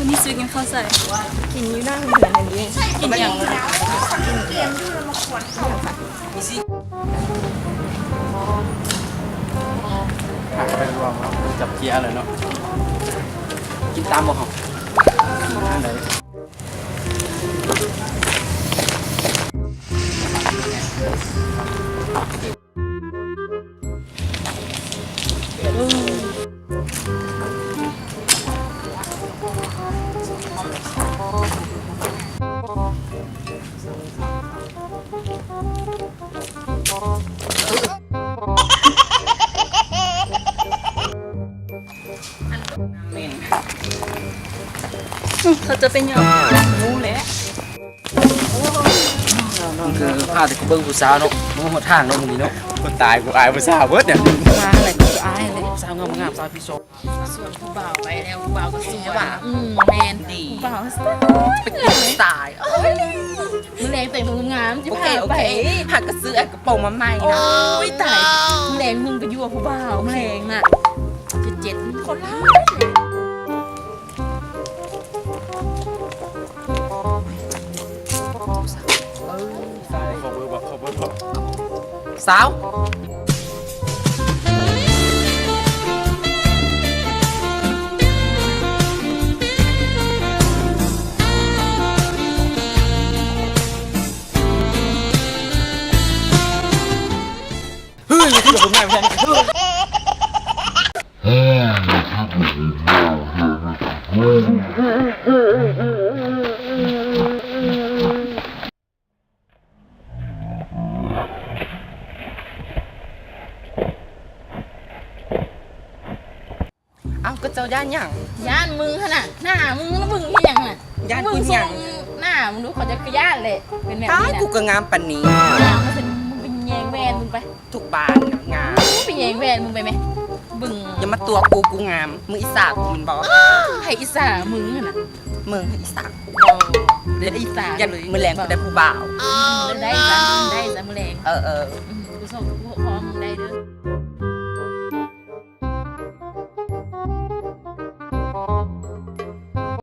มีซื้อกินข้าวใส่ กินอยู่นั่งเหมือนอันนี้ กินอย่าง หักไปรวมแล้วจับเกียร์เลยเนาะกินตามบ่ครับอันไหนเขาจะเป็นอย่างงูแหละ มันคือพาแต่กูเบิ่งผู้สาวเนาะมึงหมดทางเนาะมึงนี่เนาะคนตายกูอายผู้สาวเบิดเนี่ย มาอะไรก็อายเลย สาวงามสาวพี่โซ ส่วนผู้บ่าวไปแล้วผู้บ่าวก็สวย ว่า แมนดีผู้บ่าวไปกินสายมือแรงแต่งตัวงามจิ๋ว โอเคหักกระซื้อกระโปรงมาใหม่นะ โอ้ยตายมือแรงมึงไปยั่วผู้บ่าวมือแรงน่ะเจ็ดคนละ ขอเบอร์บอก สาวเฮ้ยที่ผมง่ายไม่ใช่เอาก็เจ้าย่านหยัง ย่านมึงขนาดหน้ามึงแล้วมึงที่ยังน่ะ ย่าน มึ กู ง หยัง หน้ามึงดูเขาจะกระย่านเลยเป็นแบบ ตาย นี้นะ กูก็งามปันนี้ มึงเป็นแยงแวนมึงไป ทุกบ้านงาม ไปแยงแวนมึงไปไหมบึง อย่ามาตัวกูงามมึงอีสากูมันบอก ไผ่อีสามึงน่ะ มึงอีสากู เดี๋ยวอีสา ยันมือแรงกูได้ผู้บ่าว ได้จ้ะมือแรง เออ กูส่งกูพร้อมมึงได้เด้อ